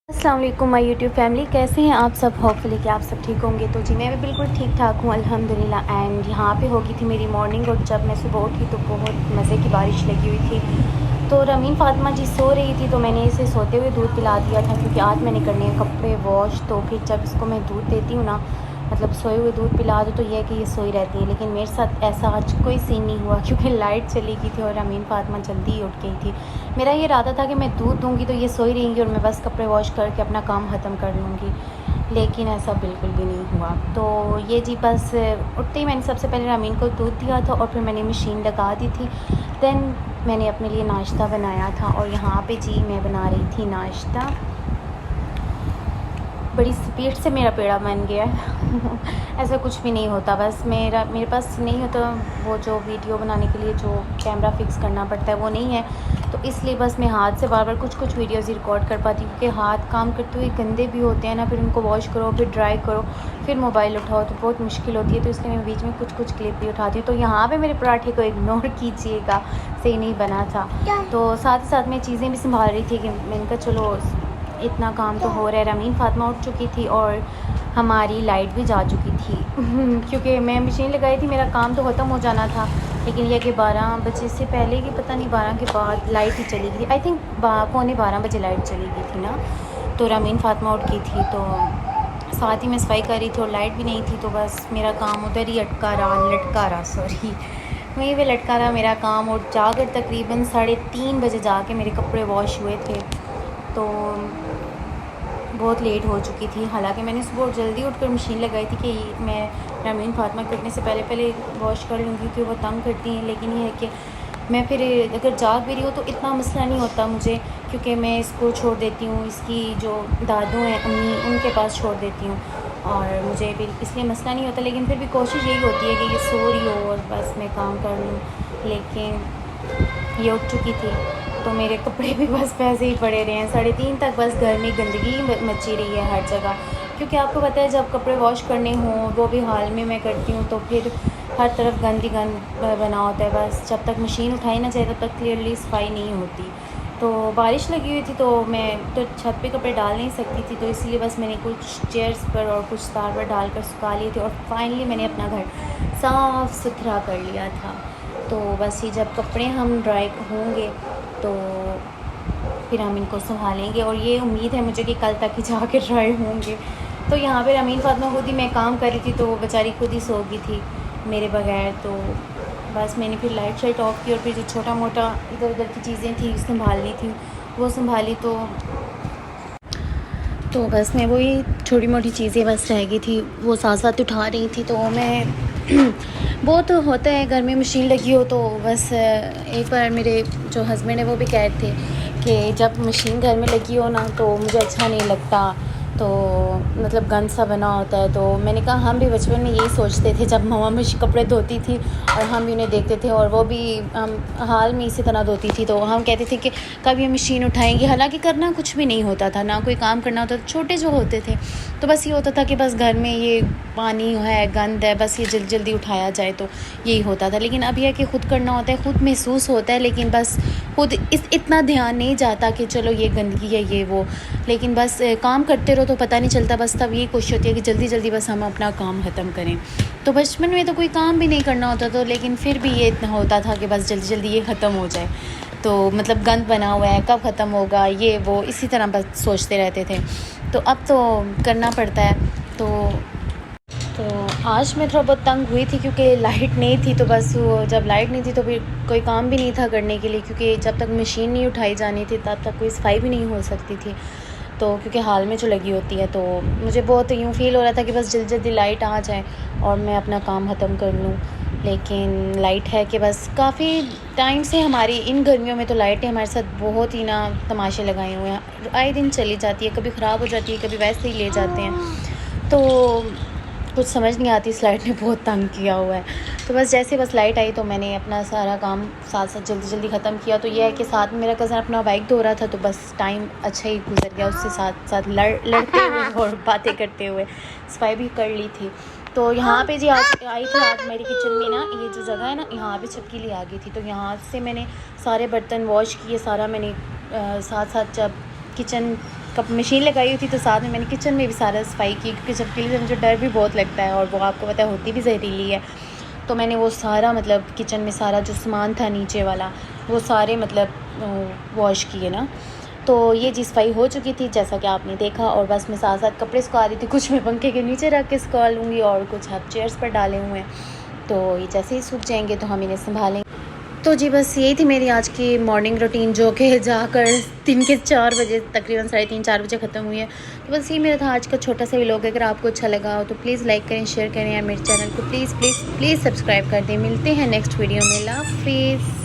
अस्सलाम वालेकुम my YouTube family, कैसे हैं आप सब। होपफुली कि आप सब ठीक होंगे। तो जी मैं भी बिल्कुल ठीक ठाक हूँ अल्हम्दुलिल्लाह। एंड यहाँ पे हो गई थी मेरी मॉर्निंग, और जब मैं सुबह उठी तो बहुत मज़े की बारिश लगी हुई थी। तो रमीन फ़ातिमा जी सो रही थी, तो मैंने इसे सोते हुए दूध पिला दिया था, क्योंकि आज मैंने करने हैं कपड़े वॉश। तो फिर जब इसको मैं दूध देती हूँ ना, मतलब सोए हुए दूध पिला दो, तो यह है कि ये सोई रहती है। लेकिन मेरे साथ ऐसा आज कोई सीन नहीं हुआ, क्योंकि लाइट चली गई थी और रमीन फ़ातिमा जल्दी ही उठ गई थी। मेरा ये इरादा था कि मैं दूध दूँगी तो ये सोई रहेंगी और मैं बस कपड़े वॉश करके अपना काम ख़त्म कर लूँगी, लेकिन ऐसा बिल्कुल भी नहीं हुआ। तो ये जी बस उठते ही मैंने सबसे पहले रमीन को दूध दिया था, और फिर मैंने मशीन लगा दी थी। दैन मैंने अपने लिए नाश्ता बनाया था, और यहाँ पे जी मैं बना रही थी नाश्ता। बड़ी स्पीड से मेरा पेड़ा बन गया ऐसा कुछ भी नहीं होता, बस मेरे पास नहीं होता वो जो वीडियो बनाने के लिए जो कैमरा फिक्स करना पड़ता है वो नहीं है, तो इसलिए बस मैं हाथ से बार बार कुछ वीडियोज़ रिकॉर्ड कर पाती हूँ, क्योंकि हाथ काम करते हुए गंदे भी होते हैं ना, फिर उनको वॉश करो, फिर ड्राई करो, फिर मोबाइल उठाओ, तो बहुत मुश्किल होती है। तो इसलिए मैं बीच में कुछ क्लिप भी उठाती हूँ। तो यहाँ पर मेरे पराठे को इग्नोर कीजिएगा, सही नहीं बना था। तो साथ ही साथ मैं चीज़ें भी संभाल रही थी कि मैंने कहा चलो इतना काम तो हो रहा है। रमीन फ़ातिमा उठ चुकी थी और हमारी लाइट भी जा चुकी थी क्योंकि मैं मशीन लगाई थी, मेरा काम तो ख़त्म हो जाना था, लेकिन यह कि 12 बजे से पहले कि पता नहीं 12 के बाद लाइट ही चली गई थी। आई थिंक पौने 12 बजे लाइट चली गई थी ना। तो रमीन फ़ातिमा उठ गई थी, तो साथ ही मैं सफाई कर रही थी और लाइट भी नहीं थी, तो बस मेरा काम उधर ही लटका रहा सॉरी वहीं पे लटका रहा मेरा काम। और जाकर तकरीबन 3:30 बजे जाके मेरे कपड़े वॉश हुए थे, तो बहुत लेट हो चुकी थी। हालांकि मैंने सुबह जल्दी उठकर मशीन लगाई थी कि मैं रमीन फ़ातिमा के उठने से पहले वॉश कर लूँगी, क्योंकि वो तंग करती हैं। लेकिन ये है कि मैं फिर अगर जाग भी रही हूँ तो इतना मसला नहीं होता मुझे, क्योंकि मैं इसको छोड़ देती हूँ, इसकी जो दादू हैं अम्मी उनके पास छोड़ देती हूँ, और मुझे भी इसलिए मसला नहीं होता। लेकिन फिर भी कोशिश यही होती है कि ये सो रही हो और बस मैं काम कर लूँ, लेकिन ये उठ चुकी थी, तो मेरे कपड़े भी बस वैसे ही पड़े रहे हैं 3:30 तक। बस घर में गंदगी मची रही है हर जगह, क्योंकि आपको पता है जब कपड़े वॉश करने हों, वो भी हाल में मैं करती हूँ, तो फिर हर तरफ गंद बना होता है। बस जब तक मशीन उठाई ना जाए तब तक क्लियरली सफाई नहीं होती। तो बारिश लगी हुई थी, तो मैं तो छत पे कपड़े डाल नहीं सकती थी, तो इसलिए बस मैंने कुछ चेयर्स पर और कुछ तार पर डालकर सुखा लिए थे, और फाइनली मैंने अपना घर साफ़ सुथरा कर लिया था। तो बस ये जब कपड़े हम ड्राई होंगे तो फिर हम इनको संभालेंगे, और ये उम्मीद है मुझे कि कल तक ही जाके ड्राई होंगे। तो यहाँ पे रमीन फ़ातिमा खुद ही, मैं काम कर रही थी तो वो बेचारी खुद ही सो गई थी मेरे बगैर। तो बस मैंने फिर लाइट शाइट ऑफ़ की, और फिर जो छोटा मोटा इधर उधर की चीज़ें थी संभालनी थी वो संभाली। तो बस मैं वही छोटी मोटी चीज़ें बस रह गई थी वो साथ साथ उठा रही थी। तो मैं बहुत होता है घर में मशीन लगी हो, तो बस एक बार मेरे जो हस्बैंड है वो भी कह रहे थे कि जब मशीन घर में लगी हो ना तो मुझे अच्छा नहीं लगता, तो मतलब गंद सा बना होता है। तो मैंने कहा हम भी बचपन में यही सोचते थे जब मम्मा मशीन कपड़े धोती थी और हम भी उन्हें देखते थे, और वो भी हम हाल में इसी तरह धोती थी, तो हम कहते थे कि कब ये मशीन उठाएंगी। हालांकि करना कुछ भी नहीं होता था, ना कोई काम करना होता था, छोटे जो होते थे, तो बस ये होता था कि बस घर में ये पानी है, गंद है, बस ये जल्दी जल्दी उठाया जाए, तो यही होता था। लेकिन अब यह कि ख़ुद करना होता है, ख़ुद महसूस होता है, लेकिन बस खुद इतना ध्यान नहीं जाता कि चलो ये गंदगी है ये वो, लेकिन बस काम करते रहो तो पता नहीं चलता। बस तब ये कोशिश होती है कि जल्दी जल्दी बस हम अपना काम ख़त्म करें। तो बचपन में तो कोई काम भी नहीं करना होता था, लेकिन फिर भी ये इतना होता था कि बस जल्दी जल्दी ये ख़त्म हो जाए, तो मतलब गंद बना हुआ है कब ख़त्म होगा ये वो, इसी तरह बस सोचते रहते थे। तो अब तो करना पड़ता है। तो आज मैं थोड़ा बहुत तंग हुई थी क्योंकि लाइट नहीं थी, तो बस वो जब लाइट नहीं थी तो फिर कोई काम भी नहीं था करने के लिए, क्योंकि जब तक मशीन नहीं उठाई जानी थी तब तक कोई सफाई भी नहीं हो सकती थी। तो क्योंकि हाल में जो लगी होती है, तो मुझे बहुत यूँ फ़ील हो रहा था कि बस जल्दी जल्दी लाइट आ जाए और मैं अपना काम ख़त्म कर लूँ। लेकिन लाइट है कि बस काफ़ी टाइम से हमारी इन गर्मियों में तो लाइटें हमारे साथ बहुत ही ना तमाशे लगाए हुए हैं, आए दिन चली जाती है, कभी ख़राब हो जाती है, कभी वैसे ही ले जाते हैं। तो कुछ समझ नहीं आती, इस लाइट ने बहुत तंग किया हुआ है। तो बस जैसे बस लाइट आई तो मैंने अपना सारा काम साथ साथ जल्दी जल्दी ख़त्म किया। तो यह है कि साथ में मेरा कज़न अपना बाइक धो रहा था, तो बस टाइम अच्छा ही गुजर गया उससे साथ साथ लड़ते हुए और बातें करते हुए सफाई भी कर ली थी। तो यहाँ पे जी आज आई थी, आज मेरी किचन में ना ये जो जगह है ना यहाँ पे छपकीली आ गई थी, तो यहाँ से मैंने सारे बर्तन वॉश किए, सारा मैंने साथ साथ जब किचन कब मशीन लगाई हुई थी तो साथ में मैंने किचन में भी सारा सफाई की, क्योंकि जब से मुझे डर भी बहुत लगता है और वो आपको पता है होती भी जहरीली है। तो मैंने वो सारा मतलब किचन में सारा जो सामान था नीचे वाला वो सारे मतलब वॉश किए ना। तो ये जी सफाई हो चुकी थी जैसा कि आपने देखा, और बस मैं साथ साथ कपड़े सुखा रही थी। कुछ मैं पंखे के नीचे रख के सुखा लूँगी और कुछ हाथ चेयर्स पर डाले हुए हैं, तो ये जैसे ही सूख जाएंगे तो हम इन्हें संभालेंगे। तो जी बस यही थी मेरी आज की मॉर्निंग रूटीन, जो कि जाकर दिन के 4 बजे तकरीबन 3:30-4 बजे ख़त्म हुई है। तो बस ये मेरा था आज का छोटा सा व्लॉग। अगर आपको अच्छा लगा हो तो प्लीज़ लाइक करें, शेयर करें, या मेरे चैनल को प्लीज़ प्लीज़ प्लीज़ सब्सक्राइब कर दें। मिलते हैं नेक्स्ट वीडियो में। अल्लाह हाफ़िज़।